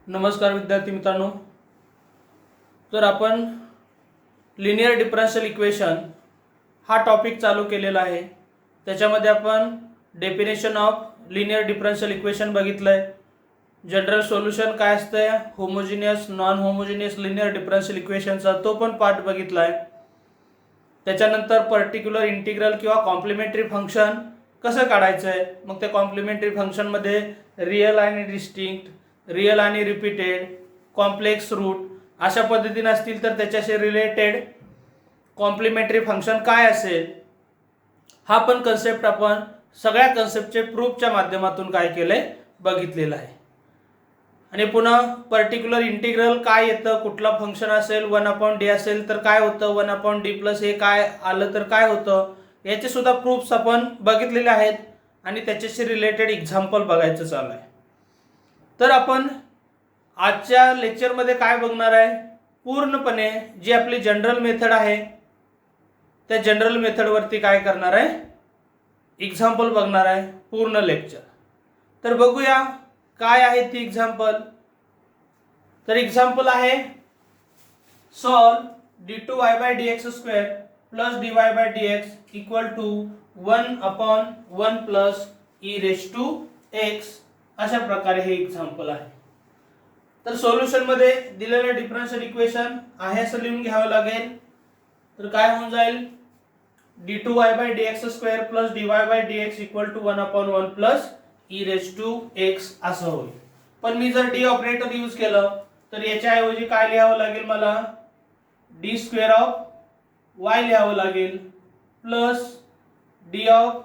नमस्कार विद्यार्थी मित्रांनो. तर आपण लिनियर डिफरन्शियल इक्वेशन हा टॉपिक चालू केलेला आहे. त्याच्यामध्ये आपण definition of linear differential equation बघितलंय. जनरल सोल्युशन काय असतंय, homogeneous non homogeneous linear differential इक्वेशनचा तो पण पार्ट बघितलाय. त्याच्यानंतर पर्टिक्युलर इंटिग्रल किंवा कॉम्प्लिमेंटरी फंक्शन कसं काढायचं आहे, मग त्या कॉम्प्लिमेंटरी फंक्शनमध्ये रिअल आणि डिस्टिंक्ट, रिअल आणि रिपीटेड, कॉम्प्लेक्स रूट अशा पद्धतीने असतील तर त्याच्याशी रिलेटेड कॉम्प्लिमेंटरी फंक्शन काय असेल, हा पण कन्सेप्ट आपण सगळ्या कन्सेप्टचे प्रूफच्या माध्यमातून काय केलंय बघितलेलं आहे. आणि पुन्हा पर्टिक्युलर इंटिग्रल काय येतं, कुठला फंक्शन असेल, 1/d असेल तर काय होतं, 1/d प्लस हे काय आलं तर काय होतं, याचे सुद्धा प्रूफ्स आपण बघितलेले आहेत आणि त्याच्याशी रिलेटेड एक्झाम्पल बघायचं चालू आहे. तर आपण आजच्या लेक्चरमध्ये काय बघणार आहे, पूर्णपणे जी आपली जनरल मेथड आहे त्या जनरल मेथडवरती काय करणार आहे, एक्झाम्पल बघणार आहे पूर्ण लेक्चर. तर बघूया काय आहे ती एक्झाम्पल. तर एक्झाम्पल आहे solve d2y/dx² plus dy/dx equal to 1/1 plus e⁻x. अशा प्रकारे हे एक्झाम्पल आहे. तर सोल्युशन मध्ये दिलेलं डिफरन्शियल इक्वेशन आहे असं लिहून घ्यावं लागेल. तर काय होऊन जाईल, d2y/dx² plus dy/dx equal to 1/1 plus e⁻x असं होईल. पण मी जर डी ऑपरेटर यूज केलं तर याच्या ऐवजी काय लिहावं लागेल, मला d² ऑफ y लिहावं लागेल प्लस d ऑफ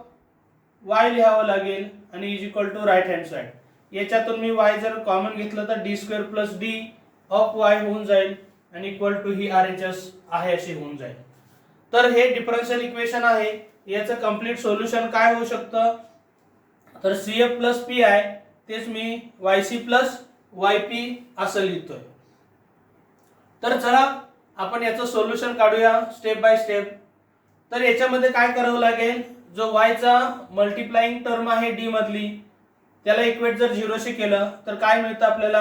y लिहावं लागेल आणि is equal to right hand side. याच्यातून मी y जर कॉमन घेतलं तर d² plus d of y होऊन जाईल आणि इक्वल टू ही RHS आहे अशी होऊन जाईल. तर हे डिफरन्शियल इक्वेशन आहे. याचं कंप्लीट सोल्युशन काय होऊ शकतं, तर CF प्लस पी आहे तेच मी YC प्लस YP असं लिहितोय. तर चला आपण याचं सोल्युशन काढूया स्टेप बाय स्टेप. तर याच्यामध्ये काय करावं लागेल, जो y चा मल्टिप्लाइंग टर्म आहे d मधली त्याला इक्वेट जर 0 शी केलं तर काय मिळतं आपल्याला,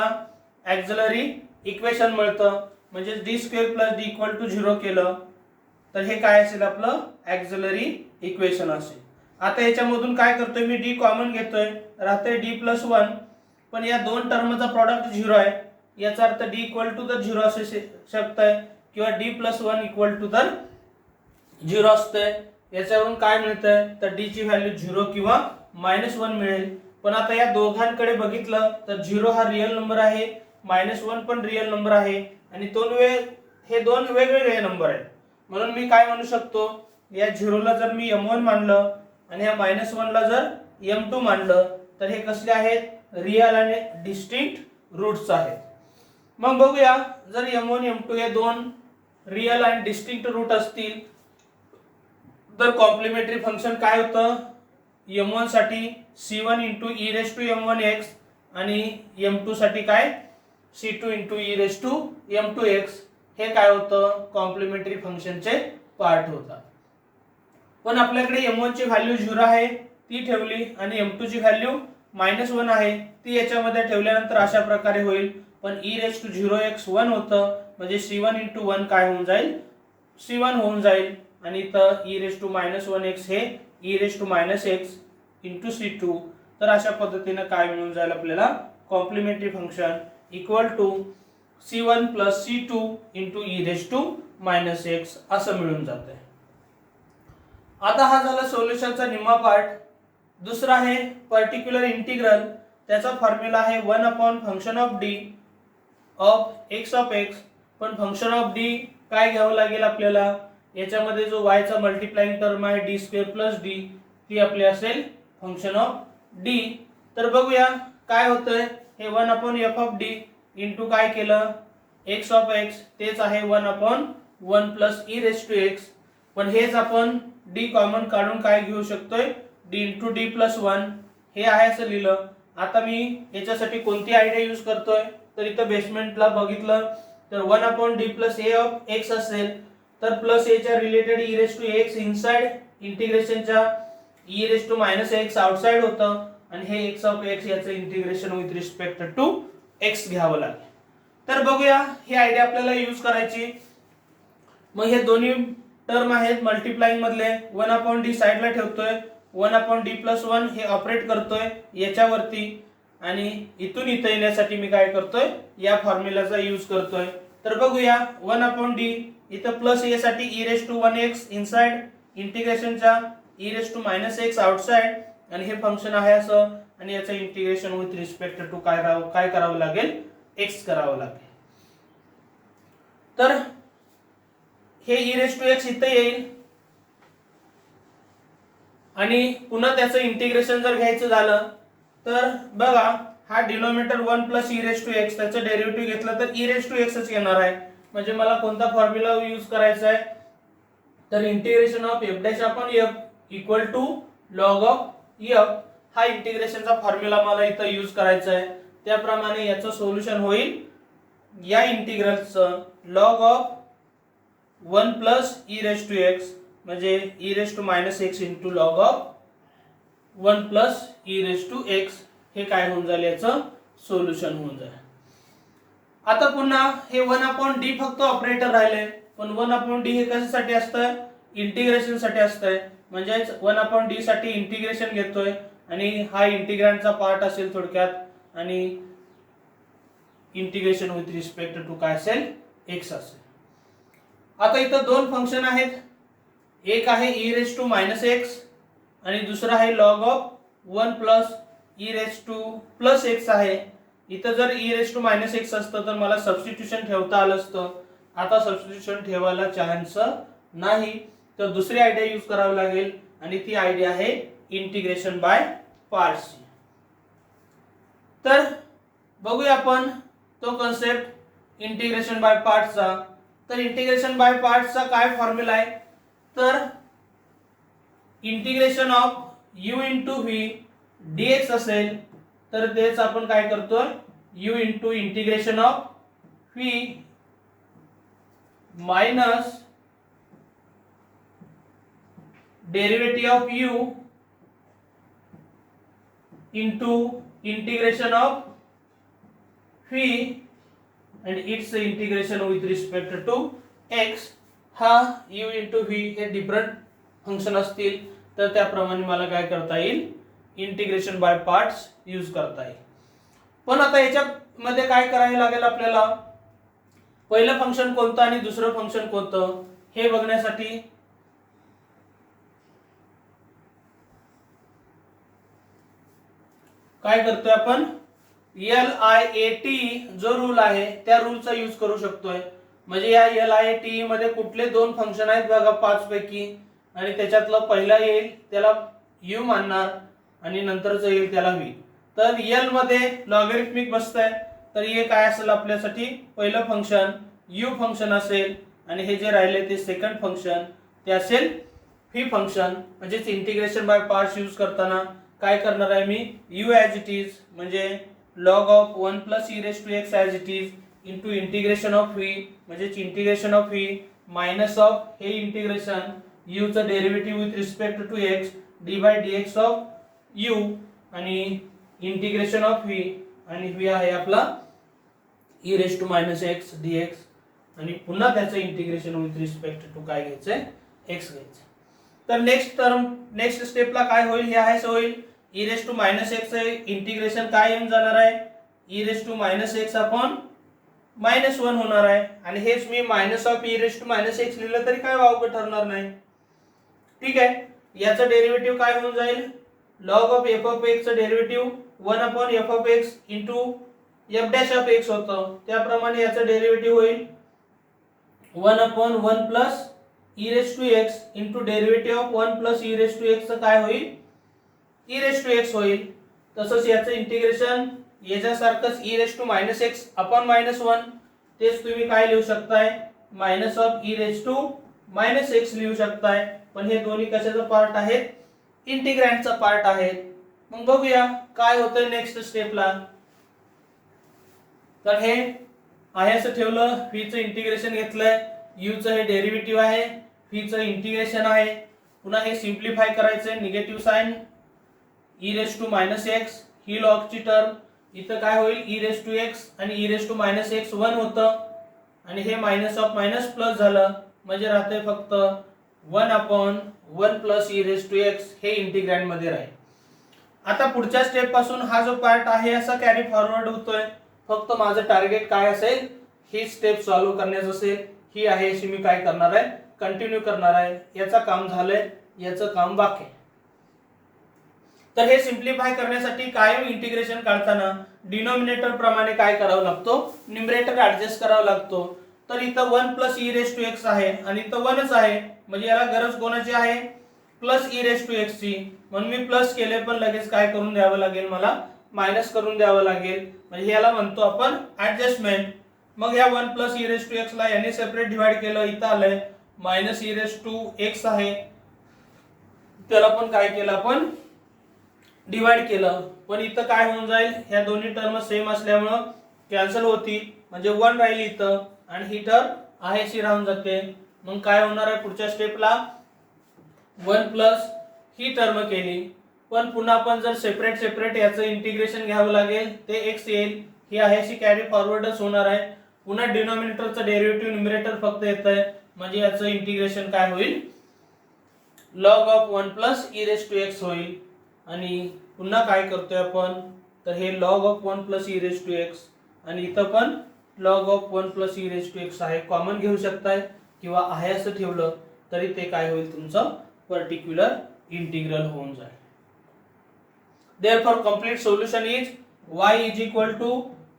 ऑक्झिलरी इक्वेशन मिळतं. म्हणजे d² plus d equal to 0 केलं तर हे काय असेल, आपलं ऑक्झिलरी इक्वेशन असेल. आता याच्यामधून काय करतोय मी, d कॉमन घेतोय, राहते d प्लस 1. पण या दोन टर्मचा प्रॉडक्ट 0 आहे, याचा अर्थ d इक्वल टू तर 0 असू शकतंय किंवा d प्लस 1 इक्वल टू तर 0 असतंय. याच्यावरून काय मिळतंय, तर d ची व्हॅल्यू 0 किंवा -1 मिळेल. पण आता या दोघांकडे बघितलं तर 0 हा रिअल नंबर आहे, -1 पण रिअल नंबर आहे आणि हे दोन वेगवेगळे नंबर आहेत. म्हणून मी काय म्हणू शकतो, या 0 ला जर मी m1 मानलं आणि या -1 ला जर m2 मानलं तर हे कसले आहेत, रिअल आणि डिस्टिंक्ट रूट्स आहेत. मग बघूया, जर m1 m2 हे दोन रिअल आणि डिस्टिंक्ट रूट असतील तर कॉम्प्लिमेंटरी फंक्शन काय होतं, m1 साठी c1 * e⁻m1x आणि m2 साठी काय c2 * e⁻m2x. हे काय होतं, कॉम्प्लिमेंटरी फंक्शनचे पार्ट होतात. पण आपल्याकडे m1 ची व्हॅल्यू 0 आहे ती ठेवली आणि m2 ची व्हॅल्यू -1 आहे ती याच्यामध्ये ठेवल्यानंतर अशा प्रकारे होईल. पण e⁻0x 1 होतं म्हणजे c1 * 1 काय होऊन जाईल, c1 होऊन जाईल आणि इथं e⁻−1x हे e⁻−x * c2. तर अशा पद्धतीने काय मिळून जाईल आपल्याला, complementary function equal to c1 plus c2 * e⁻−x असं मिळून जातंय. आता हा झाला सोल्युशनचा निम्मा पार्ट. दुसरा आहे पर्टिक्युलर इंटिग्रल. त्याचा फॉर्म्युला आहे 1 function of d of x. पण फंक्शन ऑफ d काय घ्यावं लागेल आपल्याला, याच्यामध्ये जो y चा मल्टिप्लाइंग टर्म आहे d² प्लस d ती आपली असेल फंक्शन ऑफ d. तर बघूया काय होतंय, हे 1/f इंटू काय केलं, x तेच आहे 1/1 प्लस e⁻x. पण हेच आपण d कॉमन काढून काय घेऊ शकतोय, d * d प्लस 1 हे आहे असं लिहिलं. आता मी याच्यासाठी कोणती आयडिया यूज करतोय, तर इथं बेसमेंटला बघितलं तर 1/d plus a of x असेल तर प्लस a च्या रिलेटेड e⁻x इनसाइड इंटिग्रेशनच्या e⁻x आउटसाइड होतं आणि हे x याचं integration with respect to x घ्यावं लागेल. तर बघूया ही आयडिया आपल्याला यूज करायची. मग हे दोन्ही टर्म आहेत मल्टिप्लाइंग मधले 1/d साइडला ठेवतोय, 1/d+1 हे ऑपरेट करतोय याच्यावरती आणि इथून इथं येण्यासाठी मी काय करतोय या फॉर्म्युलाचा यूज करतोय. तर बघूया 1/d इथं प्लस ए साठी e⁻1x इनसाइड इंटिग्रेशनच्या e⁻x आउटसाइड आणि हे फंक्शन आहे असं आणि याचं इंटिग्रेशन विथ रिस्पेक्ट टू काय करावं लागेल x करावं लागेल. तर हे e⁻x इथं येईल आणि पुन्हा त्याचं इंटिग्रेशन जर घ्यायचं झालं तर बघा हा डिनॉमिनेटर 1 + e⁻x त्याचं डेरिव्हेटिव्ह घेतलं तर e⁻xच येणार आहे. म्हणजे मला कोणता फॉर्म्युला यूज करायचा आहे तर integration of f' equal to log of f हा इंटिग्रेशनचा फॉर्म्युला मला इथं यूज करायचा आहे. त्याप्रमाणे याचं सोल्युशन होईल या इंटिग्रलचं लॉग ऑफ 1 + e⁻x म्हणजे e⁻x into log of 1 + e⁻x हे काय होऊन जाईल याचं सोल्युशन होऊन जाईल. आता पुन्हा हे 1/d फक्त ऑपरेटर राहिले पण 1/d हे कशासाठी असतं इंटिग्रेशन साठी असतंय. म्हणजेच 1/d साठी इंटिग्रेशन घेतोय आणि हा इंटिग्रँडचा पार्ट असेल थोडक्यात आणि इंटिग्रेशन विथ रिस्पेक्ट टू काय असेल x असेल. आता इथं दोन फंक्शन आहेत, एक आहे e⁻x आणि दुसरा आहे log ऑफ 1 + e⁻x आहे. इथं जर e⁻x असतं तर मला सबस्टिट्यूशन ठेवता आलं असतं. आता सबस्टिट्यूशन ठेवायला चान्स नाही तर दुसरी आयडिया यूज करावी लागेल आणि ती आयडिया आहे इंटिग्रेशन बाय पार्ट्स. तर बघूया आपण तो कन्सेप्ट इंटिग्रेशन बाय पार्ट्सचा. तर इंटिग्रेशन बाय पार्ट्सचा काय फॉर्म्युला आहे तर integration of u * v dx असेल तर तेच आपण काय करतोय u * integration of v minus derivative of u into integration of phi and its integration with respect to x. हा u into v हे डिफरंट फंक्शन असतील तर त्याप्रमाणे मला काय करता येईल इंटिग्रेशन बाय पार्ट्स यूज करता येईल. पण आता याच्यामध्ये काय करायला लागेल आपल्याला पहिलं फंक्शन कोणतं आणि दुसरं फंक्शन कोणतं हे बघण्यासाठी काय करतोय आपण LIAT जो रूल आहे त्या रूलचा यूज करू शकतोय. म्हणजे या LIAT मध्ये कुठले दोन फंक्शन आहेत बघा 5 पैकी आणि त्याच्यातलं पहिला येईल त्याला u मानणार आणि नंतरचं येईल त्याला v. तर l मध्ये लॉगॅरिथमिक बसतंय तर हे काय असेल आपल्यासाठी पहिलं फंक्शन u फंक्शन असेल आणि हे जे राहिले ते सेकंड फंक्शन ते असेल v फंक्शन. म्हणजे इंटिग्रेशन बाय पार्ट्स यूज करताना काय करणार आहे मी u ॲज इट इज म्हणजे log of 1 + e⁻x as it is into integration of v म्हणजे integration of v minus of हे इंटिग्रेशन u चं derivative with respect to x d/dx of u आणि इंटिग्रेशन ऑफ v आणि v आहे आपला e⁻x dx आणि पुन्हा त्याचं इंटिग्रेशन विथ रिस्पेक्ट टू काय घ्यायचंय x घ्यायचं. तर नेक्स्ट स्टेपला काय होईल हे आहे होईल e⁻x चे इंटिग्रेशन काय येऊन जाणार आहे e⁻x अपॉन -1 होणार आहे आणि हेच मी मायनस ऑफ e⁻x लिहिलं तरी काय वावगं ठरणार नाही. ठीक आहे. याचं डेरिव्हेटिव्ह काय होऊन जाईल log ऑफ f(x) चं डेरिव्हेटिव्ह 1/f(x) इंटू f' होतं. त्याप्रमाणे याचं डेरिव्हेटिव्ह होईल 1/1 + e⁻x into derivative of 1 + e⁻x चं काय होईल e⁻x होईल. तसंच याचं इंटिग्रेशन याच्यासारखंच e⁻x अपॉन -1 तेच तुम्ही काय लिहू शकताय मायनस ऑफ e⁻x लिहू शकताय. पण हे दोन्ही कशाचा पार्ट आहेत इंटिग्रँडचा पार्ट आहेत. मग बघूया काय होतंय नेक्स्ट स्टेपला. तर हे आहे असं ठेवलं v चं इंटिग्रेशन घेतलंय u चं हे डेरिव्हेटिव्ह आहे v चं इंटिग्रेशन आहे. पुन्हा हे सिंप्लिफाय करायचंय निगेटिव्ह साइन e⁻x ही लॉगची टर्म इथं काय होईल ई रेस टू एक्स आणि e raise to minus x 1 होतं आणि हे मायनस ऑफ मायनस प्लस झालं म्हणजे राहते फक्त 1/1 plus e raise to x हे इंटिग्रँड मध्ये राहील. आता पुढच्या स्टेप पासून हा जो पार्ट आहे असा कॅरी फॉरवर्ड होतोय. फक्त माझं टार्गेट काय असेल ही स्टेप सॉल्व्ह करण्याचं असेल. ही आहे अशी मी काय करणार आहे कंटिन्यू करणार आहे. याचं काम झालंय याचं काम बाकी. तर हे सिंप्लिफाय करण्यासाठी कायम इंटिग्रेशन काढताना डिनॉमिनेटर प्रमाणे काय करावं लागतो न्यूमरेटर ऍडजस्ट करावा लागतो. तर इथं 1 plus e raise to x आहे आणि इथं 1च आहे म्हणजे याला गरज कोणाची आहे plus e raise to x ची. म्हणून मी प्लस केले पण लगेच काय करून द्यावं लागेल मला मायनस करून द्यावं लागेल म्हणजे याला म्हणतो आपण ऍडजस्टमेंट. मग या 1 plus e raise to x ला याने सेपरेट डिवाइड केलं इथं आलंय minus e raise to x आहे त्याला पण काय केलं आपण डिवाइड केलं. पण इथं काय होऊन जाईल ह्या दोन्ही टर्म सेम असल्यामुळं कॅन्सल होतील म्हणजे 1 राहील इथं आणि ही टर्म आहे अशी राहून जाते. मग काय होणार आहे पुढच्या स्टेपला 1 प्लस ही टर्म केली पण पुन्हा आपण जर सेपरेट याचं इंटिग्रेशन घ्यावं लागेल ते x येईल. ही आहे अशी कॅरी फॉरवर्डच होणार आहे. पुन्हा डिनॉमिनेटरचं डेरिव्हेटिव्ह न्यूमरेटर फक्त येतंय म्हणजे याचं इंटिग्रेशन काय होईल log of 1 plus e raise to x होईल. आणि पुन्हा काय करतोय आपण तर हे log of 1 plus e raise to x आणि इथं पण log of 1 plus e raise to x आहे कॉमन घेऊ शकताय किंवा आहे असं ठेवलं तरी ते काय होईल तुमचं पर्टिक्युलर इंटिग्रल होऊन जाईल. Therefore complete solution is y is equal to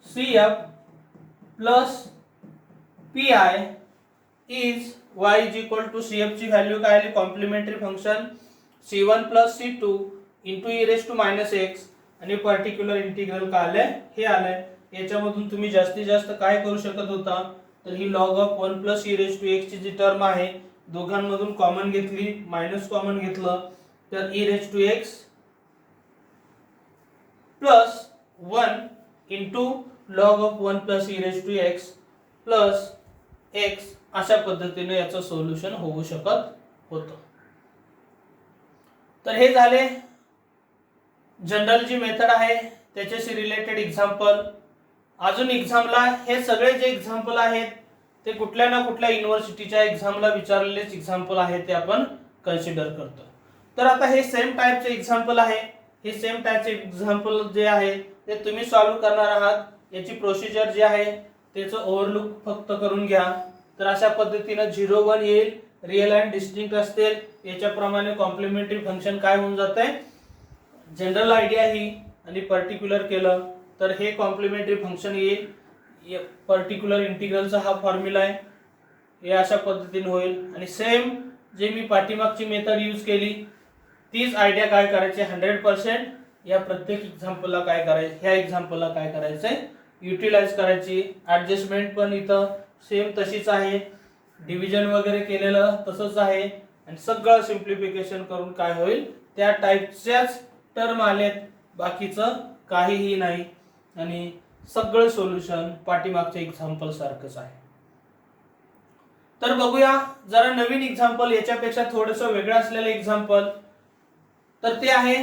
cf plus pi is y is equal to cf ची व्हॅल्यू काय आली complementary function c1 plus c2 into e raised to minus x आणि particular integral काय आलंय हे आलंय. याच्यामधून तुम्ही जास्तीत जास्त काय करू शकत होता तर ही log of 1 plus e raised to x ची जी टर्म आहे दोघांमधून कॉमन घेतली मायनस कॉमन घेतलं तर e raised to x plus 1 into log of 1 plus e raise to x plus x अशा पद्धतीने याचं सोल्युशन होऊ शकत होतं. तर हे झाले जनरल जी मेथड आहे त्याच्याशी रिलेटेड एक्झाम्पल. अजून एक्झामला हे सगळे जे एक्झाम्पल आहेत ते कुठल्या ना कुठल्या युनिव्हर्सिटीच्या एक्झामला विचारलेलेच एक्झाम्पल आहे ते आपण कन्सिडर करतो. तर आता हे सेम टाइपचे एक्झाम्पल आहे. हे सेम टाइपचे एक्झाम्पल जे आहे ते तुम्ही सॉल्व्ह करणार आहात. याची प्रोसिजर जी आहे त्याचं ओव्हरलुक फक्त करून घ्या. तर अशा पद्धतीने 0 1 येईल रिअल अँड डिस्टिंक्ट असतील. याच्याप्रमाणे कॉम्प्लिमेंटरी फंक्शन काय होऊन जाते जनरल आयडिया ही आणि पर्टिक्युलर केलं तर हे कॉम्प्लिमेंटरी फंक्शन येईल. पर्टिक्युलर इंटिग्रलचा हा फॉर्म्युला आहे हे अशा पद्धतीने होईल. आणि सेम जे मी पाठीमागची मेथड यूज केली तीच आयडिया काय करायची 100% या प्रत्येक एक्झाम्पलला काय करायचं ह्या एक्झाम्पलला काय करायचंय युटिलाइज करायची. ऍडजस्टमेंट पण इथं सेम तशीच आहे. डिव्हिजन वगैरे केलेलं तसंच आहे आणि सगळं सिंप्लिफिकेशन करून काय होईल त्या टाइपच्याच टर्म आलेत बाकीचं काहीही नाही आणि सगळं सोल्युशन पाठीमागच्या एक्झाम्पल सारखंच आहे. तर बघूया जरा नवीन एक्झाम्पल याच्यापेक्षा थोडंसं वेगळं असलेलं एक्झाम्पल. तर ते आहे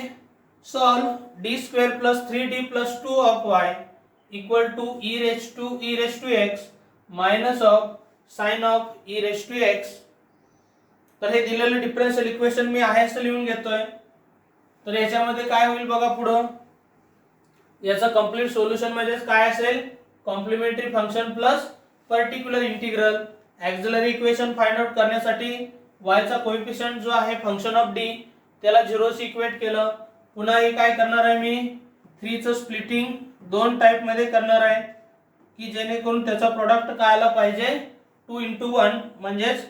solve D square plus 3d plus 2 of y equal to e raise to x minus of sine of e raise to x. तर हे दिलेलं डिफरन्शियल इक्वेशन मी आहे असं लिहून घेतोय. तर याच्यामध्ये काय होईल बघा पुढं याचं कंप्लीट सोल्युशन म्हणजे काय असेल complementary function plus particular integral. Auxiliary equation find out करण्यासाठी y चा कोएफिशिएंट जो आहे फंक्शन ऑफ d त्याला 0 शी इक्वेट केलं. पुन्हा हे काय करणार आहे मी 3 चं स्प्लिटिंग दोन टाइप मध्ये करणार आहे की जेणेकरून त्याचा प्रोडक्ट काय आला पाहिजे 2 into 1 म्हणजेच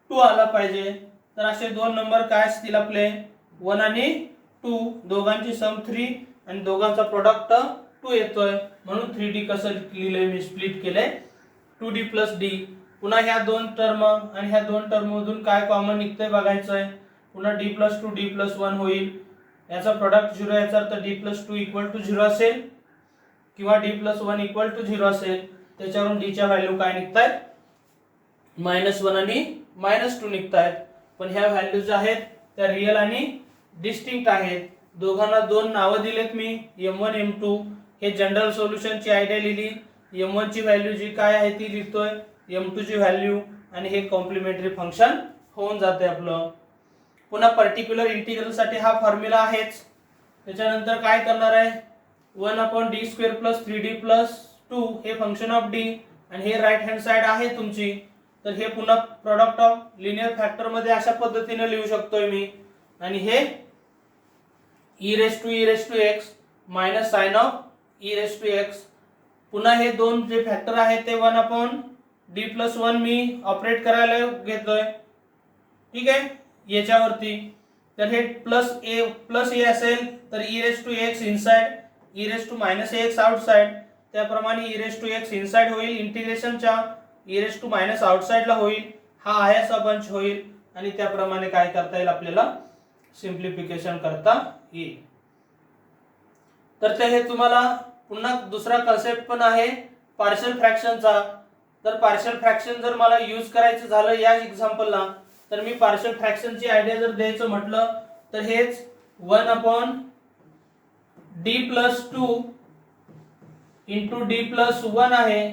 2 आला पाहिजे. तर असे दोन नंबर काय असतील आपले 1 आणि 2 दोघांची सम 3 आणि दोघांचा प्रोडक्ट 2 येतोय म्हणून 3d कसं लिहिलंय मी स्प्लिट केलंय 2d प्लस d. पुन्हा ह्या दोन टर्म आणि ह्या दोन टर्म मधून काय कॉमन निघतंय बघायचंय. पुन्हा d प्लस 2 d प्लस 1 होईल. याचा प्रोडक्ट 0 याचा अर्थ d प्लस 2 इक्वल टू 0 असेल किंवा d प्लस 1 इक्वल टू 0 असेल. त्याच्यावरून d च्या व्हॅल्यू काय निघतायत -1 आणि -2 निघतायत. पण ह्या व्हॅल्यूज आहेत त्या रिअल आणि डिस्टिंक्ट आहेत. दोघांना दोन नावं दिलेत मी m1 m2 हे जनरल सोल्युशनची आयडिया लिहिली, m1 ची व्हॅल्यू जी काय आहे ती लिहितोय, m2 ची व्हॅल्यू, आणि हे कॉम्प्लिमेंटरी फंक्शन होऊन जाते आपलं. पुन्हा पर्टिक्युलर इंटिग्रल साठी हा फॉर्म्युला आहेच. त्याच्यानंतर काय करणार आहे, 1/d² + 3d + 2 हे फंक्शन ऑफ d, आणि हे राईट हँड साइड आहे तुमची, तर हे पुन्हा प्रोडक्ट ऑफ लिनियर फॅक्टर मध्ये अशा पद्धतीने लिहू शकतोय मी. आणि हे e⁻x minus sign of e⁻x. पुन्हा हे दोन जे फॅक्टर आहेत ते 1/d+1 मी ऑपरेट करायला घेतोय, ठीक आहे, याच्यावरती. तर हे प्लस ए असेल तर e⁻x इनसाइड, e⁻−ax आउटसाइड, त्याप्रमाणे e⁻x इनसाइड होईल इंटिग्रेशनच्या, e⁻− आउटसाइडला होईल, हा आहे असा बंच होईल, आणि त्याप्रमाणे काय करता येईल आपल्याला, सिंप्लिफिकेशन करता येईल. तर ते हे तुम्हाला पुन्हा दुसरा कन्सेप्ट पण आहे पार्शियल फ्रॅक्शनचा. तर पार्शियल फ्रॅक्शन जर मला यूज करायचं झालं या एक्झाम्पलला, तर मी पार्शियल फ्रॅक्शनची आयडिया जर द्यायचं म्हटलं तर हेच 1/d+2 इंटू d+1 आहे.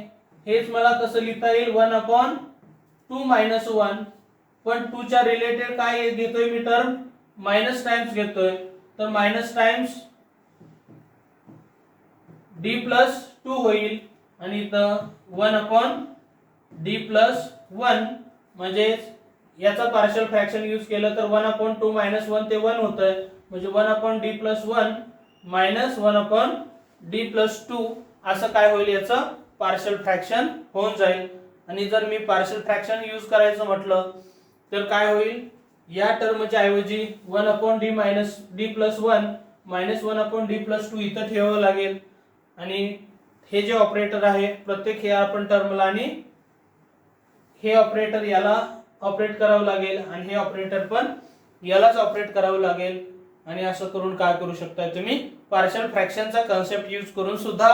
हेच मला कसं लिहिता येईल, 1/2 - 1, पण 2 च्या रिलेटेड काय घेतोय मी टर्म, मायनस टाइम्स घेतोय, तर मायनस टाइम्स d+2 होईल, आणि इथं 1/d+1 म्हणजे याचा पार्शियल फ्रॅक्शन यूज केलं तर 1/2 - 1 ते 1 होतंय, म्हणजे 1/d+1 मायनस 1/d+2 असं काय होईल, याचं पार्शियल फ्रॅक्शन होऊन जाईल. आणि जर मी पार्शियल फ्रॅक्शन यूज करायचं म्हटलं तर काय होईल, या टर्मच्या ऐवजी 1/d - d+1 मायनस 1/d+2 इथं ठेवावं लागेल, आणि हे जे ऑपरेटर आहे प्रत्येक हे आपण टर्मला आणि हे ऑपरेटर याला ऑपरेट करावं लागेल, आणि हे ऑपरेटर पण यालाच ऑपरेट करावं लागेल, आणि असं करून काय करू शकता तुम्ही, पार्शियल फ्रॅक्शनचा कन्सेप्ट यूज करून सुद्धा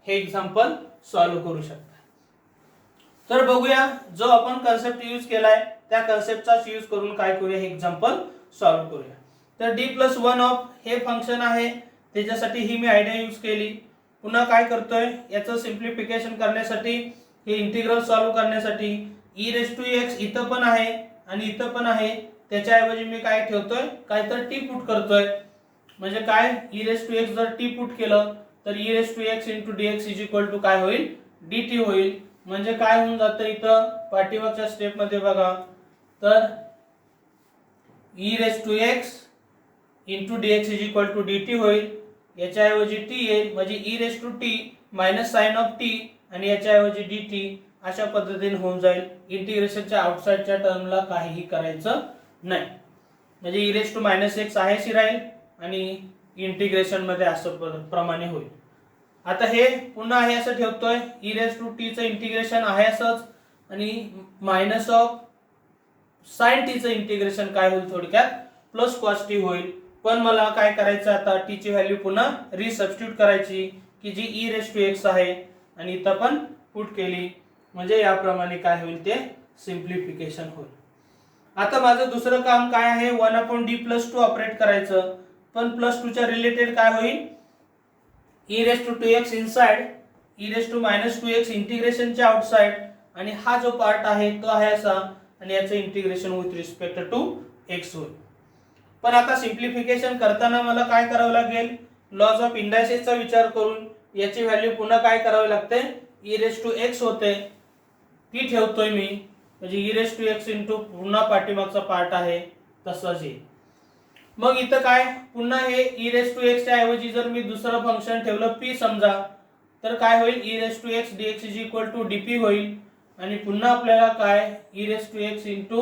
हे एक्झाम्पल सॉल्व्ह करू शकता. तर बघूया, जो आपण कन्सेप्ट यूज केलाय त्या कन्सेप्टचाच यूज करून काय करूया, हे एक्झाम्पल सॉल्व्ह करूया. तर d+1 ऑफ हे फंक्शन आहे, त्याच्यासाठी ही मी आयडिया यूज केली. पुन्हा काय करतोय, याचं सिंप्लिफिकेशन करण्यासाठी, हे इंटिग्रल सॉल्व्ह करण्यासाठी e⁻x इथं पण आहे आणि इथं पण आहे, त्याच्याऐवजी मी काय ठेवतोय, काय तर t पुट करतोय. म्हणजे काय, e⁻x जर t पुट केलं तर e⁻x * dx काय होईल, dt होईल. म्हणजे काय होऊन जातं इथं पाठीमागच्या स्टेप मध्ये बघा, तर e⁻x * dx dt होईल, याच्याऐवजी t येईल, म्हणजे e⁻t minus sign of t, आणि याच्याऐवजी dt अशा पद्धतीने होऊन जाईल. इंटिग्रेशनच्या आउटसाइडच्या टर्मला काहीही करायचं नाही, म्हणजे e⁻−x आहेशी राहील, आणि इंटिग्रेशन मध्ये असं प्रमाणे होईल. आता हे पुन्हा आहे असं ठेवतोय, e⁻t चं इंटिग्रेशन आहे असंच, आणि मायनस ऑफ साइन t चं इंटिग्रेशन काय होईल, थोडक्यात प्लस cos t होईल. पण मला काय करायचं, आता t ची व्हॅल्यू पुन्हा रिसबस्टिट्यूट करायची, की जी e⁻x आहे, आणि इथं पण पुट केली, म्हणजे याप्रमाणे काय होईल, ते सिंप्लिफिकेशन होईल. आता माझं दुसरं काम काय आहे, 1/d+2 ऑपरेट करायचं, पण +2 च्या रिलेटेड काय होईल, e⁻2x इनसाइड, e⁻−2x इंटिग्रेशनच्या आउटसाइड, आणि हा जो पार्ट आहे तो आहे असा, आणि याचं integration with respect to x होईल. पण आता सिंप्लिफिकेशन करताना मला काय करावं लागेल, लॉज ऑफ इंडायसेसचा विचार करून याची व्हॅल्यू पुन्हा काय करावी लागते, e⁻x होते, ती ठेवतोय मी, म्हणजे e⁻x इंटू पुन्हा पाठीमागचा पार्ट आहे तसंच येईल. मग इथं काय, पुन्हा हे e⁻x च्या ऐवजी जर मी दुसरं फंक्शन ठेवलं p समजा, तर काय होईल, e⁻x dx dp होईल, आणि पुन्हा आपल्याला काय, e⁻x इंटू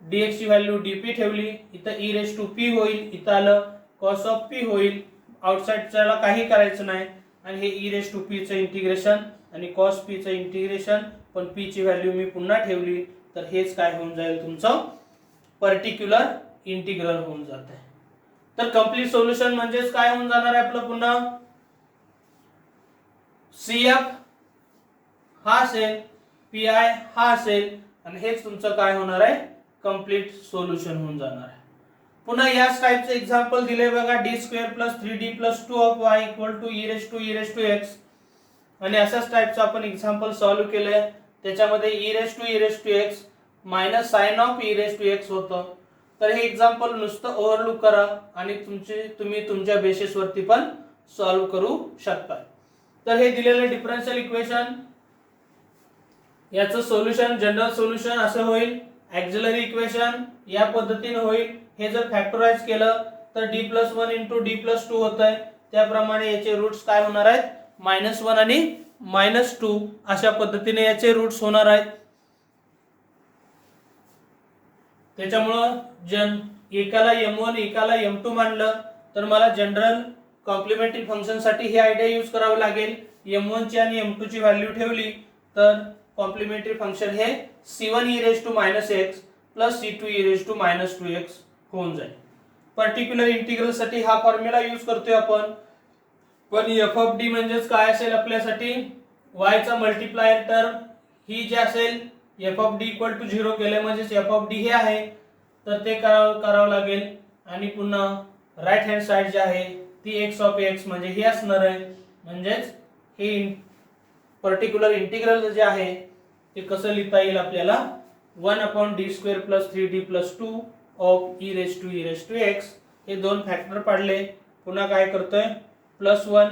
dx ची व्हॅल्यू dp ठेवली, इथं e⁻p होईल, इथं आलं cos ऑफ p होईल, आउटसाइडच्याला काही करायचं नाही, आणि हे e⁻p चं इंटिग्रेशन आणि cos p चं इंटिग्रेशन, पण p ची व्हॅल्यू मी पुन्हा ठेवली, तर हेच काय होऊन जाईल, तुमचं पर्टिक्युलर इंटिग्रल होऊन जात आहे. तर कंप्लीट सोल्युशन म्हणजेच काय होऊन जाणार आहे आपलं, पुन्हा CF हा असेल, PI हा असेल, आणि हेच तुमचं काय होणार आहे, कंप्लीट सोल्युशन होऊन जाणार आहे. पुन्हा याच टाइपचे एक्झाम्पल दिले बघा, d² + 3d + 2y = e⁻x आणि अशाच टाइपचं आपण एक्झाम्पल सॉल्व्ह केलंय. त्याच्यामध्ये e⁻x -sin e⁻x होतं. तर हे एक्झाम्पल नुसतं ओव्हरलुक करा आणि तुम्ही तुमच्या बेसिस वरती पण सॉल्व्ह करू शकता. तर हे दिलेलं डिफरन्शियल इक्वेशन याचं सोल्युशन, जनरल सोल्युशन असं होईल. ऑक्झिलरी इक्वेशन या पद्धतीने होईल. हे जर फॅक्टराइज केलं तर d+1 * d+2 होतंय. त्याप्रमाणे याचे रूट्स काय होणार आहेत, -1 आणि -2 अशा पद्धतीने याचे रूट्स होणार आहेत. त्याच्यामुळं एकाला m1 एकाला m2 मानलं तर मला जनरल कॉम्प्लिमेंटरी फंक्शन साठी ही आयडिया यूज करावी लागेल. m1 ची आणि m2 ची व्हॅल्यू ठेवली तर कॉम्प्लिमेंटरी फंक्शन हे c1 e⁻x + c2 e⁻2x होऊन जाईल. पर्टिक्युलर इंटिग्रल साठी हा फॉर्म्युला यूज करतोय आपण. पण f(d) म्हणजेच काय असेल आपल्यासाठी, y चा मल्टिप्लायर टर्म ही जी असेल f(d) = 0 केले म्हणजेच f(d) हे आहे तर ते करावं लागेल. आणि पुन्हा राईट हँड साइड जी आहे ती x(x) म्हणजे हे असणार आहे. म्हणजेच हे पर्टिक्युलर इंटिग्रल जे आहे ते कसं लिहिता येईल आपल्याला, 1/d² + 3d + 2 e⁻x हे दोन फॅक्टर पाडले. पुन्हा काय करतोय, +1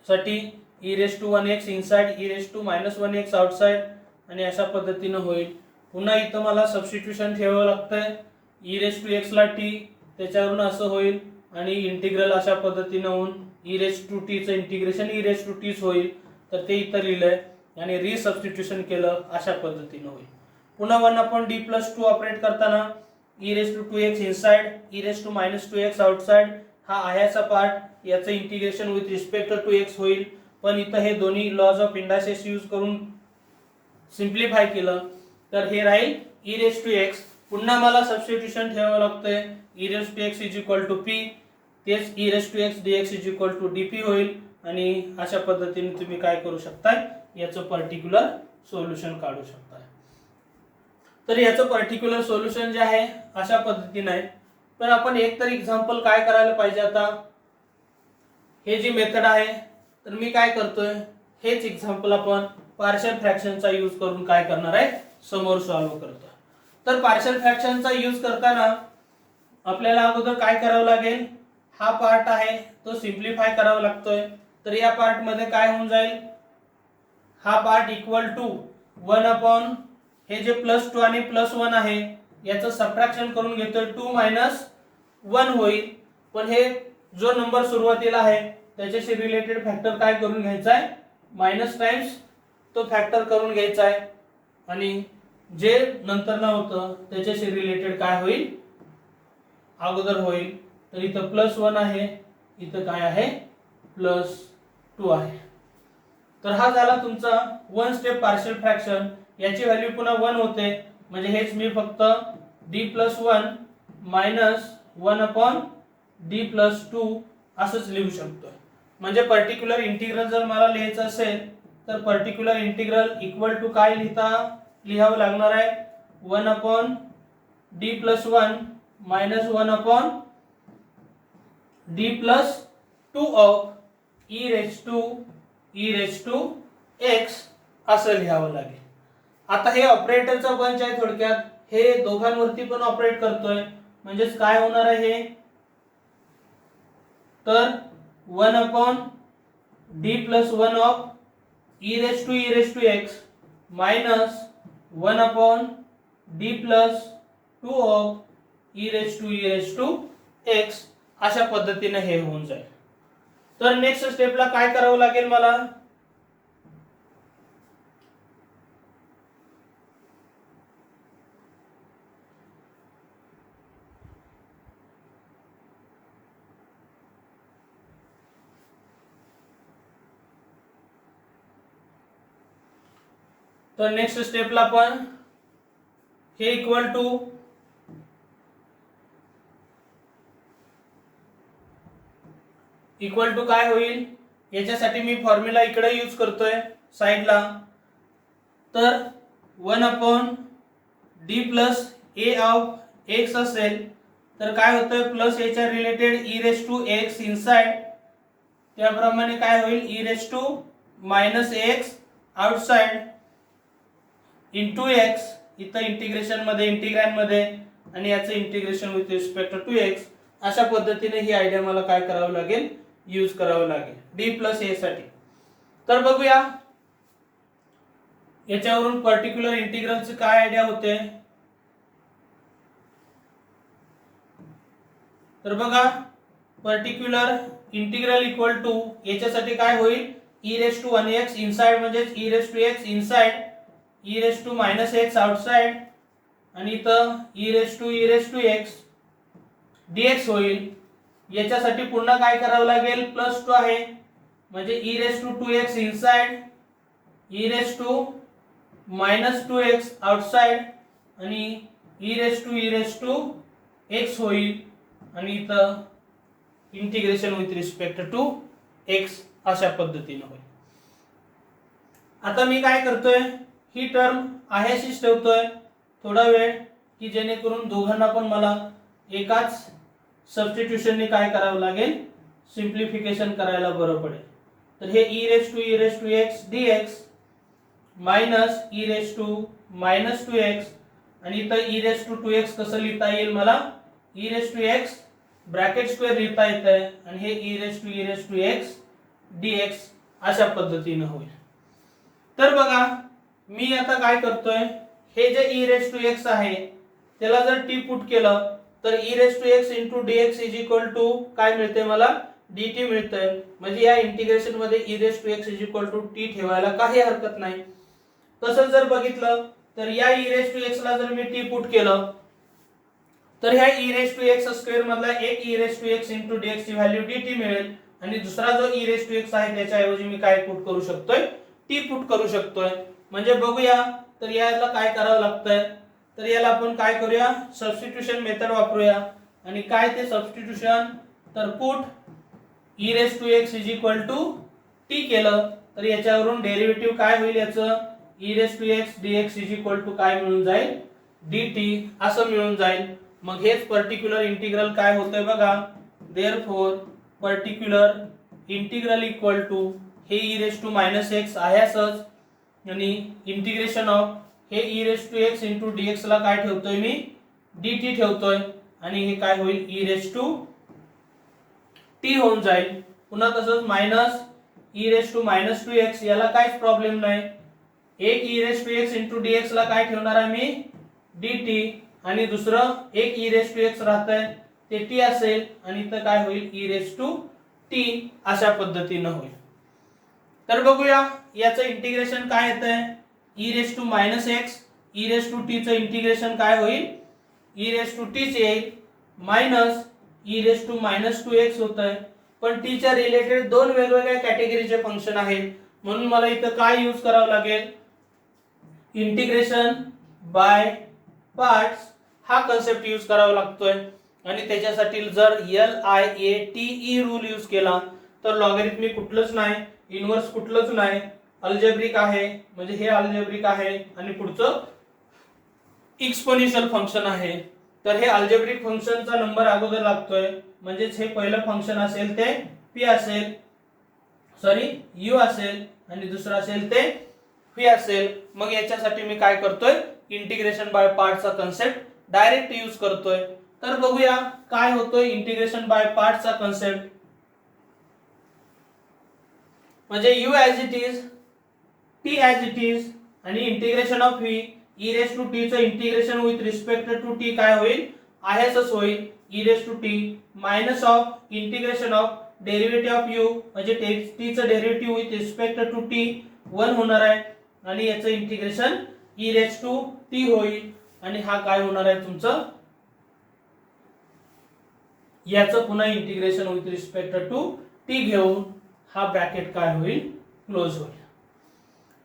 साठी e⁻1x इनसाइड e⁻1x आउटसाइड आणि अशा पद्धतीने होईल. पुन्हा इथं मला सबस्टिट्यूशन ठेवावं लागतंय. e⁻x ला t त्याच्यावरून असं होईल आणि इंटिग्रल अशा पद्धतीने होऊन e⁻t चं इंटिग्रेशन e⁻t होईल. तर ते इथं लिहिलंय आणि रिसबस्टिट्यूशन केलं अशा पद्धतीने होईल. पुन्हा 1/d + 2 ऑपरेट करताना e⁻2x इनसाइड e⁻2x आउटसाइड हा आहेचा पार्ट, याचं integration with respect to x होईल. पण इथं हे दोन्ही लॉज ऑफ इंडायसेस यूज करून सिंप्लिफाय केलं तर हे राहील e⁻x. पुन्हा मला सबस्टिट्यूशन ठेवावं लागतंय. e⁻x = p, तेच e⁻x dx = dp होईल. आणि अशा पद्धतीने तुम्ही काय करू शकताय, याचं पर्टिक्युलर सोल्युशन काढू शकताय. तर याचं पर्टिक्युलर सोल्युशन जे आहे अशा पद्धतीने आहे. पण आपण एक तर एक्झाम्पल काय करायला पाहिजे, आता हे जी मेथड आहे तर मी काय करतोय, हेच एक्झाम्पल आपण पार्शियल फ्रॅक्शनचा यूज करून काय करणार आहे, समोर सॉल्व्ह करतो. तर पार्शियल फ्रॅक्शनचा यूज करताना आपल्याला अगोदर काय करावं लागेल, हा पार्ट आहे तो सिंप्लिफाय करावा लागतोय. तर या पार्ट मध्ये काय होऊन जाईल, हा पार्ट इक्वल टू 1 हे जे +2 आणि +1 आहे याचं सबट्रॅक्शन करून घेतोय, 2 - 1 होईल. पण हे जो नंबर सुरुवातीला आहे त्याच्याशी रिलेटेड फॅक्टर काय करून घ्यायचा आहे, मायनस टाइम्स तो फॅक्टर करून घ्यायचा आहे. आणि जे नंतर ना होतं त्याच्याशी रिलेटेड काय होईल, अगोदर होईल. तर इथं +1 आहे, इथं काय आहे, +2 आहे. तर हा झाला तुमचा 1 स्टेप पार्शियल फ्रॅक्शन. याची व्हॅल्यू पुन्हा 1 होते म्हणजे हेच मी फक्त d + 1 - 1/d + 2 असंच लिहू शकतो. म्हणजे पर्टिक्युलर इंटिग्रल जर मला लिहायचं असेल तर पर्टिक्युलर इंटिग्रल इक्वल टू काय लिहावं लागणार आहे, 1/d + 1 - 1/d + 2 ऑफ e⁻x असं लिहावं लागेल. आता हे ऑपरेटरचा बंच आहे, थोडक्यात हे दोघांवरती पण ऑपरेट करतोय. म्हणजेच काय होणार आहे हे, तर 1/d + 1 of e⁻x - 1/d + 2 of e⁻x अशा पद्धतीने हे होऊन जाईल. तर नेक्स्ट स्टेपला काय करावं लागेल मला, तर नेक्स्ट स्टेपला पण हे इक्वल टू काय होईल, याच्यासाठी मी फॉर्म्युला इकडे यूज करतोय साइडला. तर 1/d + a ऑफ x असेल तर काय होतंय प्लस याच्या related e raise to x inside, त्याप्रमाणे काय होईल e raise to minus x outside into x, इथं इंटिग्रेशन मध्ये इंटिग्रँड मध्ये आणि याचं integration with respect to x. अशा पद्धतीने ही आयडिया मला काय करावं लागेल यूज करावं लागेल डी प्लस ए साठी. तर बघूया याच्यावरून पर्टिक्युलर इंटिग्रलची काय आयडिया होते. तर बघा पर्टिक्युलर इंटिग्रल इक्वल टू याच्यासाठी काय होईल e raise to 1x inside म्हणजे e raise to x inside, e raise to minus x outside आणि इथं e raise to x dx होईल. याच्यासाठी पुन्हा काय करावं लागेल प्लस 2 आहे म्हणजे e raise to 2x inside, e raise to minus 2x outside आणि ई रेस टू x होईल आणि इथं integration with respect to x अशा पद्धतीने होईल. आता मी काय करतोय ही टर्म आहे अशीच ठेवतोय थोडा वेळ की जेणेकरून दोघांना पण मला एकाच सबस्टिट्यूशनने काय करावं लागेल सिंप्लिफिकेशन करायला बरं पडेल. तर हे e raise to x dx minus e raise to minus 2x आणि इथं ई रेस टू 2x कसं लिहिता येईल मला e raise to x bracket square लिहिता येतंय आणि हे e raise to x dx अशा पद्धतीने होईल. तर बघा मी आता काय करतोय हे जे ई रेस टू एक्स आहे त्याला जर टी पुट केलं तर e raise to x into dx is equal to काय मिळते मला dt मिळतंय. म्हणजे या इंटिग्रेशन मध्ये e raise to x is equal to t ठेवायला काही हरकत नाही. तसंच जर बघितलं तर या ई रेस टू एक्स ला जर मी टी पुट केलं तर ह्या e raise to x square मधला एक e raise to x into dx ची व्हॅल्यू dt मिळेल आणि दुसरा जो ई रेस टू एक्स आहे त्याच्याऐवजी मी काय पुट करू शकतोय टी पुट करू शकतोय. म्हणजे बघूया तर याला काय करावं लागतंय तर याला आपण काय करूया सबस्टिट्यूशन मेथड वापरूया आणि काय ते सबस्टिट्यूशन तर put e raise to x is equal to t केलं तर याच्यावरून डेरिव्हेटिव्ह काय होईल याचं e raise to x dx is equal to काय मिळून जाईल dt असं मिळून जाईल. मग हेच पर्टिक्युलर इंटिग्रल काय होतंय बघा therefore particular integral equal to हे e raise to minus x आहे असंच आणि इंटिग्रेशन ऑफ हे e raise to x into dx ला काय ठेवतोय मी dt ठेवतोय आणि हे काय होईल ई रेस टू टी होऊन जाईल. पुन्हा तसंच minus e raise to minus 2x याला काहीच प्रॉब्लेम नाही. एक e raise to x into dx ला काय ठेवणार आहे मी dt आणि दुसरं एक ई रेस टू एक्स राहतंय ते टी असेल आणि इथं काय होईल ई रेस टू टी अशा पद्धतीनं होईल. तर बघूया याचं इंटिग्रेशन काय येतंय e raise to minus x e raise to t चं इंटिग्रेशन काय होईल ई रेस टू टी येईल minus e raise to minus 2x होतंय. पण टी च्या रिलेटेड दोन वेगवेगळ्या कॅटेगरीचे फंक्शन आहेत म्हणून मला इथं काय यूज करावं लागेल इंटिग्रेशन बाय पार्ट्स हा कन्सेप्ट यूज करावा लागतोय आणि त्याच्यासाठी जर LIATE रूल यूज केला तर लॉगॅरिथमिक कुठलंच नाही इनव्हर्स कुठलंच नाही अल्जेब्रिक आहे म्हणजे हे अल्जेब्रिक आहे आणि पुढचं एक्सपोनेन्शियल फंक्शन आहे. तर हे अल्जेब्रिक फंक्शनचा नंबर अगोदर लागतोय म्हणजेच हे पहिलं फंक्शन असेल ते p असेल सॉरी u असेल आणि दुसरं असेल ते v असेल. मग याच्यासाठी मी काय करतोय इंटिग्रेशन बाय पार्टचा कन्सेप्ट डायरेक्ट यूज करतोय. तर बघूया काय होतोय इंटिग्रेशन बाय पार्टचा कन्सेप्ट म्हणजे u as it is t as it is आणि integration of v e raise to t चं integration with respect to t काय होईल आहे असंच होईल e raise to t minus of integration of derivative of u म्हणजे t चं derivative with respect to t 1 होणार आहे आणि याचं integration e raise to t होईल आणि हा काय होणार आहे तुमचं याचं पुन्हा integration with respect to t घेऊन हा ब्रॅकेट काय होईल क्लोज होईल.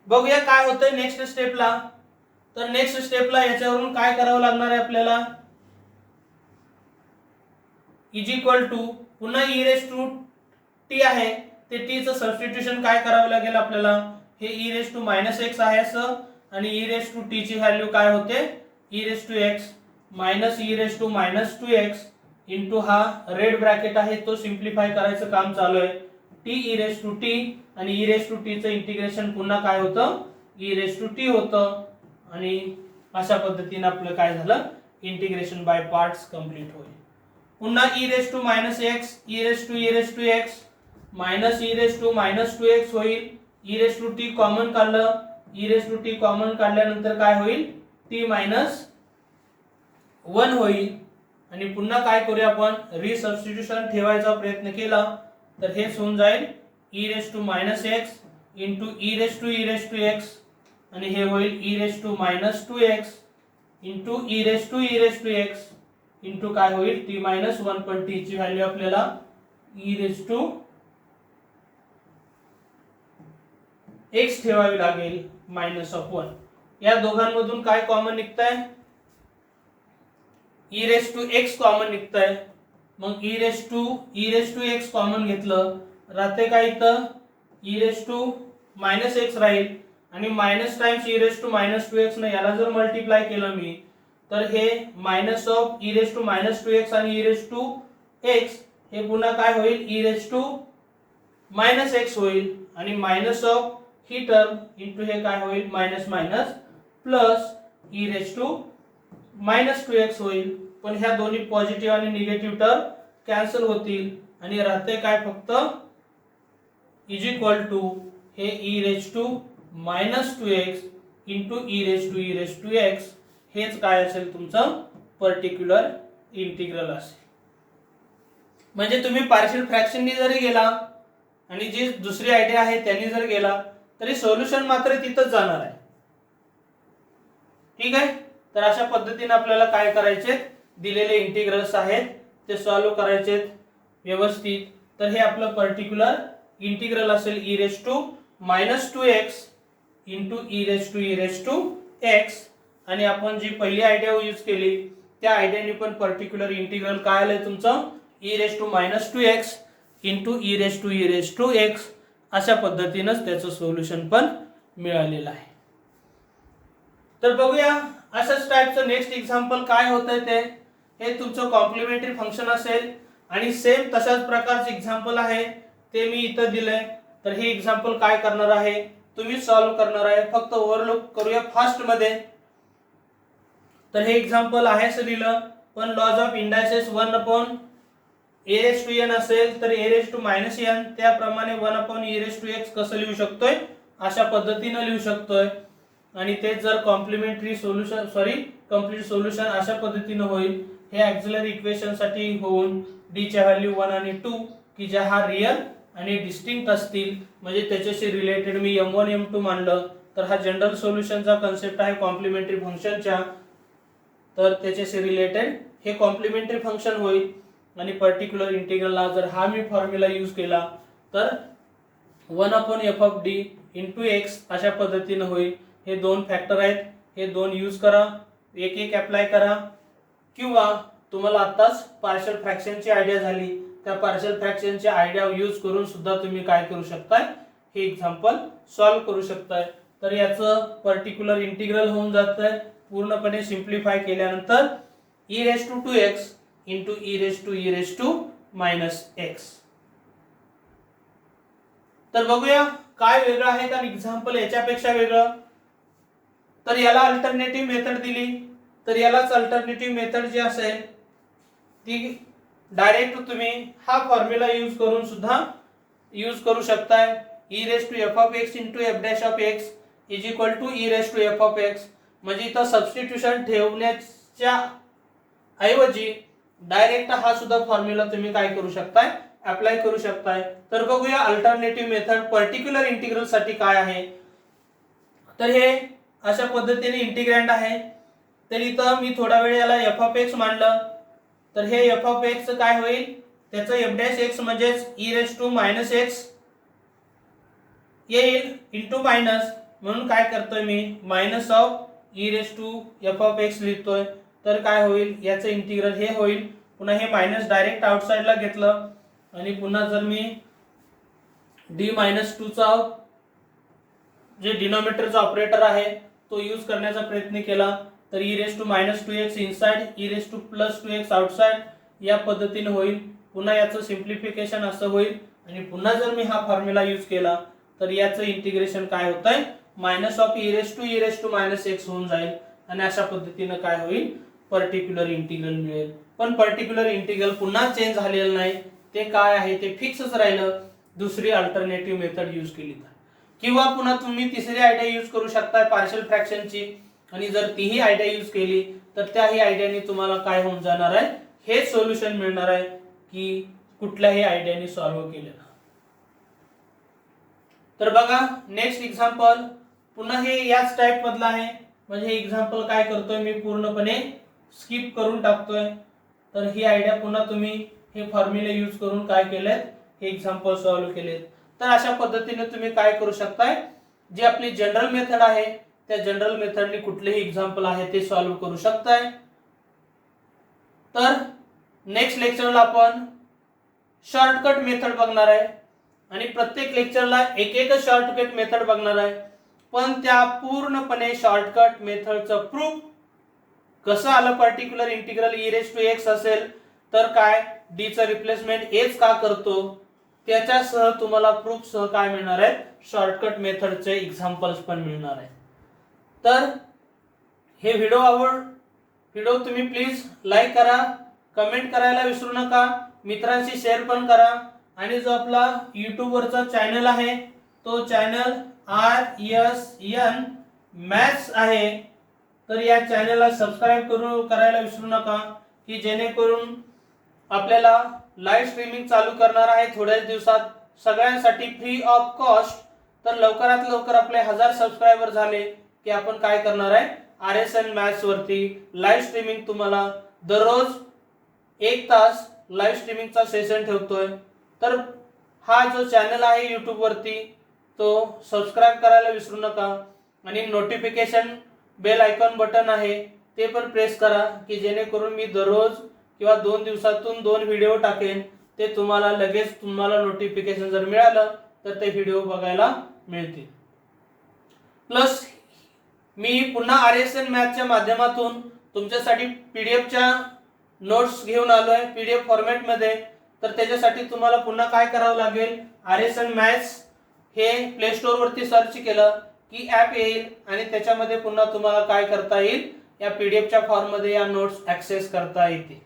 बघूया काय होतंय नेक्स्ट स्टेपला. तर नेक्स्ट स्टेपला याच्यावरून काय करावं लागणार आहे आपल्याला इज इक्वल टू पुन्हा ई रेस टू टी आहे ते टी चं सबस्टिट्यूशन काय करावं लागेल आपल्याला हे e raise to minus x आहे असं आणि ई रेस टू टी ची व्हॅल्यू काय होते e raise to x minus e raise to minus 2x into हा रेड ब्रॅकेट आहे तो सिम्प्लिफाय करायचं काम चालू आहे. T e raise to t आणि ई रेस टू टी चं इंटिग्रेशन पुन्हा काय होतं ई रेस टू टी होतं आणि अशा पद्धतीने आपलं काय झालं इंटिग्रेशन बाय पार्ट्स कंप्लीट होईल. पुन्हा e raise to minus x e raise to x minus e raise to x होईल. E raise to t common काढलं e raise to t common काढल्यानंतर काय होईल टी मायनस 1 होईल आणि पुन्हा काय करूया आपण रिसबस्टिट्यूशन ठेवायचा प्रयत्न केला तर हेच होऊन जाईल e raise to minus x into e raise to x आणि हे होईल e raise to minus 2x into e raise to x into काय होईल टी मायनस 1 पण टी ची व्हॅल्यू आपल्याला ई रेस टू एक्स ठेवावी लागेल मायनस ऑफ 1. या दोघांमधून काय कॉमन निघतंय e raise to x common निघतंय. मग e raise to x common घेतलं राहते काय इथं e raise to minus x राहील आणि minus times e raise to minus 2x ने याला जर मल्टिप्लाय केलं मी तर हे minus of e raise to minus 2x आणि ई रेस टू एक्स हे पुन्हा काय होईल e raise to minus x होईल आणि मायनस ऑफ ही टर्म इंटू हे काय होईल minus minus plus e raise to minus 2x होईल. पण ह्या दोन्ही पॉझिटिव्ह आणि निगेटिव्ह टर्म कॅन्सल होतील आणि राहते काय फक्त इज इक्वल टू हे e raise to minus 2x into e raise to x हेच काय असेल तुमचं पर्टिक्युलर इंटिग्रल असेल. म्हणजे तुम्ही पार्शियल फ्रॅक्शननी जरी गेला आणि जी दुसरी आयडिया आहे त्यांनी जर गेला तरी सोल्युशन मात्र तिथंच जाणार आहे. ठीक आहे. तर अशा पद्धतीने आपल्याला काय करायचे दिलेले इंटिग्रल्स आहेत ते सॉल्व्ह करायचे व्यवस्थित. तर हे आपलं पर्टिक्युलर इंटिग्रल असेल e raise to minus 2x into e raise to x आणि आपण जी पहिली आयडिया यूज केली त्या आयडियाने पण पर्टिक्युलर इंटिग्रल काय आलंय तुमचं e raise to minus 2x into e raise to x अशा पद्धतीनंच त्याचं सोल्युशन पण मिळालेलं आहे. तर बघूया अशाच टाइपचं नेक्स्ट एक्झाम्पल काय होतंय ते हे तुमचं कॉम्प्लिमेंटरी फंक्शन असेल आणि सेम तशाच प्रकारचे एक्झाम्पल आहे ते मी इथं दिलंय. तर हे एक्झाम्पल काय करणार आहे तुम्ही सॉल्व्ह करणार आहे. फक्त ओव्हरलुक करूया फास्ट मध्ये. तर हे एक्झाम्पल आहे असं दिलं पण laws of indices 1 upon a raise to n असेल तर a raise to minus n त्याप्रमाणे 1 upon a raise to x कसं लिहू शकतोय अशा पद्धतीने लिहू शकतोय आणि ते जर कॉम्प्लिमेंटरी सोल्युशन कंप्लीट सोल्युशन अशा पद्धतीने होईल. हे ऑक्झिलरी इक्वेशन साठी होऊन डी च्या व्हॅल्यू 1 आणि 2 की ज्या हा रियल आणि डिस्टिंक्ट असतील म्हणजे त्याच्याशी रिलेटेड मी m1 m2 मानलं तर हा जनरल सोल्युशनचा कन्सेप्ट आहे कॉम्प्लिमेंटरी फंक्शनच्या. तर त्याच्याशी रिलेटेड हे कॉम्प्लिमेंटरी फंक्शन होईल आणि पर्टिक्युलर इंटिग्रलला जर हा मी फॉर्म्युला यूज केला तर 1 upon F of D into x अशा पद्धतीने होईल. हे दोन फॅक्टर आहेत हे दोन यूज करा एक एक अप्लाय करा किंवा तुम्हाला आताच पार्शियल फ्रॅक्शनची आयडिया झाली त्या पार्शियल फ्रॅक्शनची आयडिया यूज करून सुद्धा तुम्ही काय करू शकताय हे एक्झाम्पल सॉल्व्ह करू शकताय. तर याचं पर्टिक्युलर इंटिग्रल होऊन जातंय पूर्णपणे सिम्प्लिफाय केल्यानंतर e raise to 2x into e raise to minus x. तर बघूया काय वेगळं आहे का एक्झाम्पल याच्यापेक्षा वेगळं. तर याला अल्टरनेटिव्ह मेथड दिली तर यालाच अल्टरनेटिव्ह मेथड जी असेल ती डायरेक्ट तुम्ही हा फॉर्म्युला यूज करून सुद्धा यूज करू शकताय. E raise to f of x into f dash of x is equal to e raise to f of x. म्हणजे इथं सबस्टिट्यूशन ठेवण्याच्या ऐवजी डायरेक्ट हा सुद्धा फॉर्म्युला तुम्ही काय करू शकताय अप्लाय करू शकताय. तर बघूया अल्टरनेटिव्ह मेथड पर्टिक्युलर इंटिग्रल साठी काय आहे. तर हे अशा पद्धतीने इंटिग्रँड आहे. तर इथं मी थोडा वेळ याला एफ ऑफ एक्स मानलं तर हे एफ ऑफ एक्स काय होईल त्याचं एफ डॅश एक्स म्हणजेच e raise to minus x येईल इंटू मायनस म्हणून काय करतोय मी minus of e raise to f of x लिहितोय. तर काय होईल याचं इंटिग्रल हे होईल. पुन्हा हे मायनस डायरेक्ट आउटसाइडला घेतलं आणि पुन्हा जर मी डी मायनस 2 चा जे डिनॉमिनेटरचा ऑपरेटर आहे तो यूज करण्याचा प्रयत्न केला तर e raise to minus 2x inside e raise to plus 2x outside या पद्धतीने होईल. पुन्हा याचं सिम्प्लिफिकेशन असं होईल आणि पुन्हा जर मी हा फॉर्म्युला यूज केला तर याचं इंटिग्रेशन काय होत आहे, minus of e raise to minus x होऊन जाईल आणि अशा पद्धतीने काय होईल, पर्टिक्युलर इंटिग्रल मिळेल. पण पर्टिक्युलर इंटिग्रल पुन्हा चेंज झालेलं नाही, ते काय आहे ते फिक्सच राहिलं दुसरी अल्टरनेटिव्ह मेथड यूज केली तर. किंवा पुन्हा तुम्ही तिसरी आयडिया यूज करू शकता पार्शियल फ्रॅक्शनची, आणि जर तीही आयडिया यूज केली तर त्याही आयडियाने तुम्हाला काय होऊन जाणार आहे, हे सोल्युशन मिळणार आहे की कुठल्याही आयडियाने सॉल्व्ह केलेलं. तर बघा नेक्स्ट एक्झाम्पल पुन्हा हे याच टाइप मधलं आहे. म्हणजे हे एक्झाम्पल काय करतोय मी पूर्णपणे स्किप करून टाकतोय. तर ही आयडिया पुन्हा तुम्ही हे फॉर्म्युले यूज करून काय केलेत, हे एक्झाम्पल सॉल्व्ह केलेत. तर अशा पद्धतीने तुम्ही काय करू शकताय, जी आपली जनरल मेथड आहे त्या जनरल मेथडने कुठलेही एक्झाम्पल आहे ते सॉल्व्ह करू शकताय. तर नेक्स्ट लेक्चरला आपण शॉर्टकट मेथड बघणार आहे आणि प्रत्येक लेक्चरला एक एक शॉर्टकट मेथड बघणार आहे. पण त्या पूर्णपणे शॉर्टकट मेथडचं प्रूफ कसं आलं, particular integral e raise to x असेल तर काय डी चं रिप्लेसमेंट एच का करतो, त्याच्यासह तुम्हाला प्रूफ सह काय मिळणार आहे, शॉर्टकट मेथडचे एक्झाम्पल्स पण मिळणार आहे. तर हे व्हिडिओ तुम्ही प्लीज लाईक करा, कमेंट करायला विसरू नका, मित्रांशी शेअर पण करा. आणि जो आपला YouTube वरचा चॅनल आहे तो चॅनल RSN मॅथ्स आहे, तर या चॅनलला सबस्क्राईब करायला विसरू नका की जेणेकरून आपल्याला लाईव्ह स्ट्रीमिंग चालू करणार आहे थोड्याच दिवसात सगळ्यांसाठी फ्री ऑफ कॉस्ट. तर लवकरात लवकर आपले 1000 सबस्क्रायबर झाले की आपण काय करणार आहे, RSN मॅथ्स वरती लाईव्ह स्ट्रीमिंग तुम्हाला दररोज 1 तास लाईव्ह स्ट्रीमिंगचा सेशन ठेवतोय. तर हा जो चॅनल आहे YouTube वरती तो सबस्क्राईब करायला विसरू नका आणि नोटिफिकेशन बेल आयकॉन बटन आहे ते पण प्रेस करा की जेणेकरून मी दररोज किंवा 2 दिवसातून 2 व्हिडिओ टाकेन, ते तुम्हाला लगेच तुम्हाला नोटिफिकेशन जर मिळालं तर ते व्हिडिओ बघायला मिळतील. प्लस मी पुन्हा RSN मॅथच्या माध्यमातून तुमच्यासाठी पीडीएफच्या नोट्स घेऊन आलोय पीडीएफ फॉर्मॅट मध्ये. तर त्याच्यासाठी तुम्हाला पुन्हा काय करावं लागेल, RSN मॅथ्स हे प्ले स्टोर वरती सर्च केलं की ऍप येईल आणि त्याच्यामध्ये पुन्हा तुम्हाला काय करता येईल, या पीडीएफच्या फॉर्म मध्ये या नोट्स ऍक्सेस करता येतील.